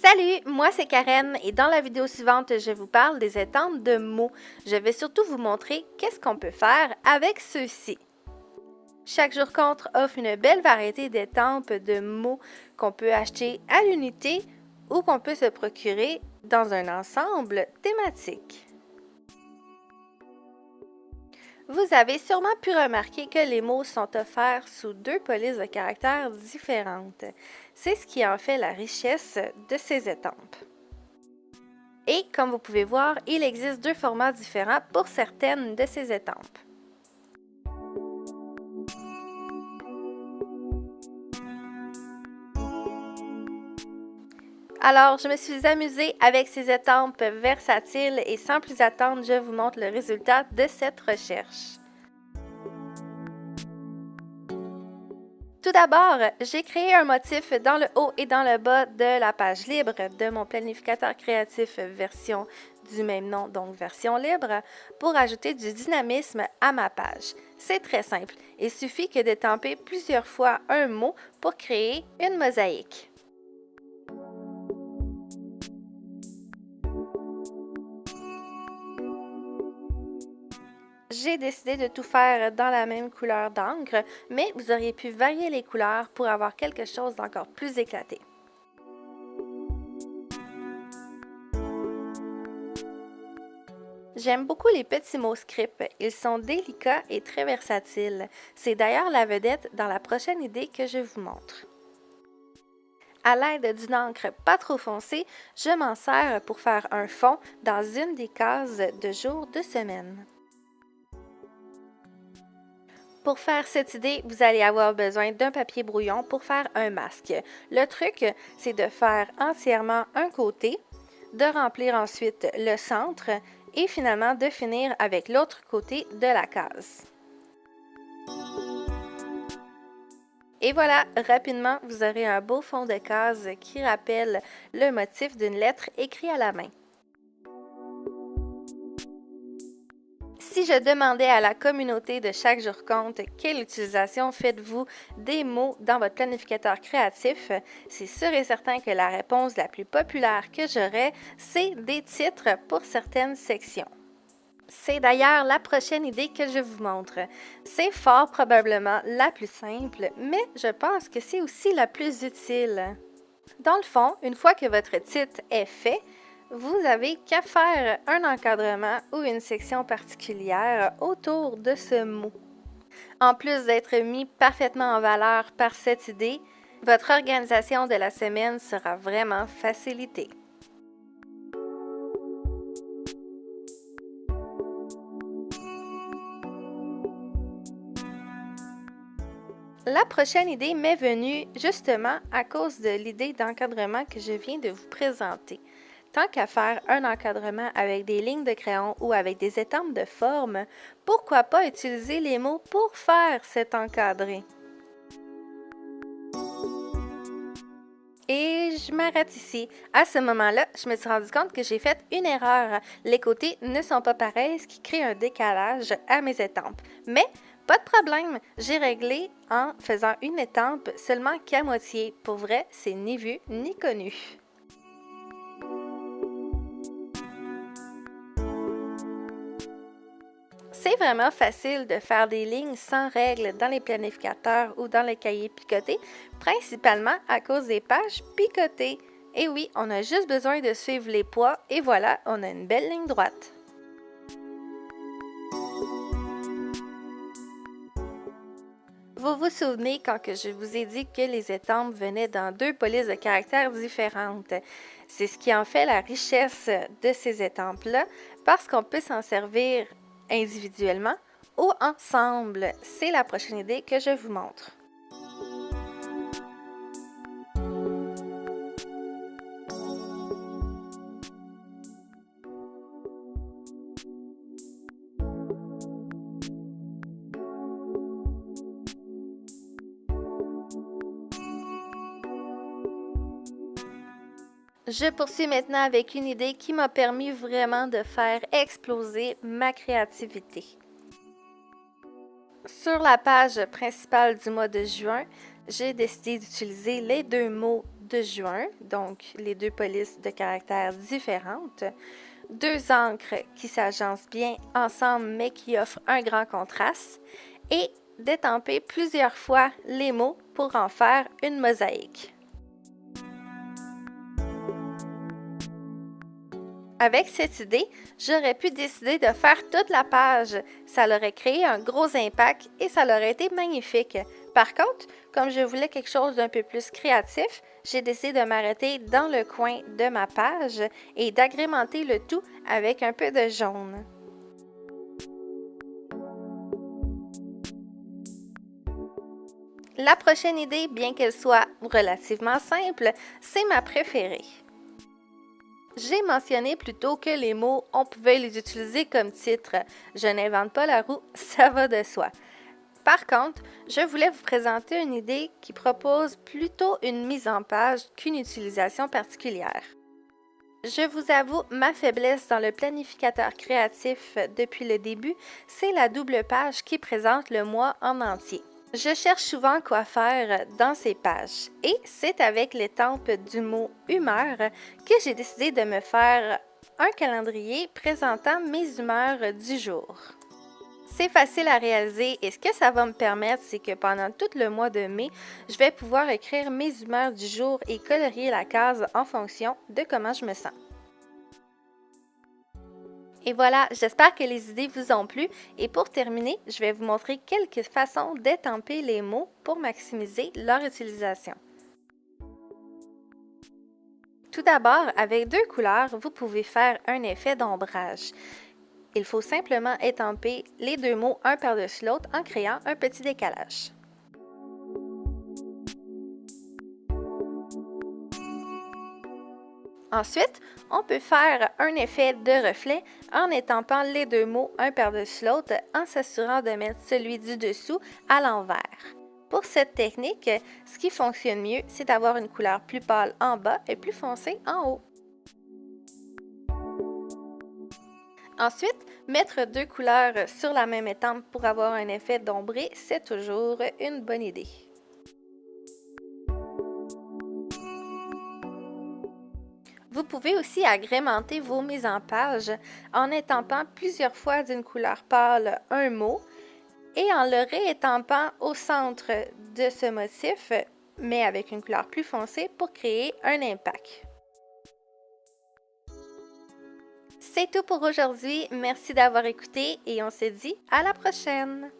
Salut, moi c'est Karen et dans la vidéo suivante, je vous parle des estampes de mots. Je vais surtout vous montrer qu'est-ce qu'on peut faire avec ceux-ci. Chaque jour contre offre une belle variété d'estampes de mots qu'on peut acheter à l'unité ou qu'on peut se procurer dans un ensemble thématique. Vous avez sûrement pu remarquer que les mots sont offerts sous deux polices de caractères différentes. C'est ce qui en fait la richesse de ces estampes. Et comme vous pouvez voir, il existe deux formats différents pour certaines de ces estampes. Alors, je me suis amusée avec ces estampes versatiles et sans plus attendre, je vous montre le résultat de cette recherche. Tout d'abord, j'ai créé un motif dans le haut et dans le bas de la page libre de mon planificateur créatif version du même nom, donc version libre, pour ajouter du dynamisme à ma page. C'est très simple, il suffit que d'étamper plusieurs fois un mot pour créer une mosaïque. J'ai décidé de tout faire dans la même couleur d'encre, mais vous auriez pu varier les couleurs pour avoir quelque chose d'encore plus éclaté. J'aime beaucoup les petits mots script, ils sont délicats et très versatiles. C'est d'ailleurs la vedette dans la prochaine idée que je vous montre. À l'aide d'une encre pas trop foncée, je m'en sers pour faire un fond dans une des cases de jour de semaine. Pour faire cette idée, vous allez avoir besoin d'un papier brouillon pour faire un masque. Le truc, c'est de faire entièrement un côté, de remplir ensuite le centre et finalement de finir avec l'autre côté de la case. Et voilà, rapidement, vous aurez un beau fond de case qui rappelle le motif d'une lettre écrite à la main. Si je demandais à la communauté de Chaque jour compte quelle utilisation faites-vous des mots dans votre planificateur créatif, c'est sûr et certain que la réponse la plus populaire que j'aurais, c'est des titres pour certaines sections. C'est d'ailleurs la prochaine idée que je vous montre. C'est fort probablement la plus simple, mais je pense que c'est aussi la plus utile. Dans le fond, une fois que votre titre est fait, vous n'avez qu'à faire un encadrement ou une section particulière autour de ce mot. En plus d'être mis parfaitement en valeur par cette idée, votre organisation de la semaine sera vraiment facilitée. La prochaine idée m'est venue justement à cause de l'idée d'encadrement que je viens de vous présenter. Tant qu'à faire un encadrement avec des lignes de crayon ou avec des estampes de forme, pourquoi pas utiliser les mots pour faire cet encadré? Et je m'arrête ici. À ce moment-là, je me suis rendu compte que j'ai fait une erreur. Les côtés ne sont pas pareils, ce qui crée un décalage à mes estampes. Mais pas de problème, j'ai réglé en faisant une estampe seulement qu'à moitié. Pour vrai, c'est ni vu ni connu. C'est vraiment facile de faire des lignes sans règles dans les planificateurs ou dans les cahiers picotés, principalement à cause des pages picotées. Et oui, on a juste besoin de suivre les poids et voilà, on a une belle ligne droite. Vous vous souvenez quand que je vous ai dit que les estampes venaient dans deux polices de caractères différentes. C'est ce qui en fait la richesse de ces estampes-là, parce qu'on peut s'en servir individuellement ou ensemble. C'est la prochaine idée que je vous montre. Je poursuis maintenant avec une idée qui m'a permis vraiment de faire exploser ma créativité. Sur la page principale du mois de juin, j'ai décidé d'utiliser les deux mots de juin, donc les deux polices de caractères différentes, deux encres qui s'agencent bien ensemble mais qui offrent un grand contraste, et d'étamper plusieurs fois les mots pour en faire une mosaïque. Avec cette idée, j'aurais pu décider de faire toute la page. Ça l'aurait créé un gros impact et ça l'aurait été magnifique. Par contre, comme je voulais quelque chose d'un peu plus créatif, j'ai décidé de m'arrêter dans le coin de ma page et d'agrémenter le tout avec un peu de jaune. La prochaine idée, bien qu'elle soit relativement simple, c'est ma préférée. J'ai mentionné plus tôt que les mots, on pouvait les utiliser comme titre. Je n'invente pas la roue, ça va de soi. Par contre, je voulais vous présenter une idée qui propose plutôt une mise en page qu'une utilisation particulière. Je vous avoue, ma faiblesse dans le planificateur créatif depuis le début, c'est la double page qui présente le mois en entier. Je cherche souvent quoi faire dans ces pages et c'est avec l'étampe du mot humeur que j'ai décidé de me faire un calendrier présentant mes humeurs du jour. C'est facile à réaliser et ce que ça va me permettre, c'est que pendant tout le mois de mai, je vais pouvoir écrire mes humeurs du jour et colorier la case en fonction de comment je me sens. Et voilà, j'espère que les idées vous ont plu et pour terminer, je vais vous montrer quelques façons d'étamper les mots pour maximiser leur utilisation. Tout d'abord, avec deux couleurs, vous pouvez faire un effet d'ombrage. Il faut simplement étamper les deux mots un par-dessus l'autre en créant un petit décalage. Ensuite, on peut faire un effet de reflet en étampant les deux mots un par-dessus l'autre en s'assurant de mettre celui du dessous à l'envers. Pour cette technique, ce qui fonctionne mieux, c'est d'avoir une couleur plus pâle en bas et plus foncée en haut. Ensuite, mettre deux couleurs sur la même étampe pour avoir un effet d'ombré, c'est toujours une bonne idée. Vous pouvez aussi agrémenter vos mises en page en étampant plusieurs fois d'une couleur pâle un mot et en le réétampant au centre de ce motif, mais avec une couleur plus foncée pour créer un impact. C'est tout pour aujourd'hui. Merci d'avoir écouté et on se dit à la prochaine!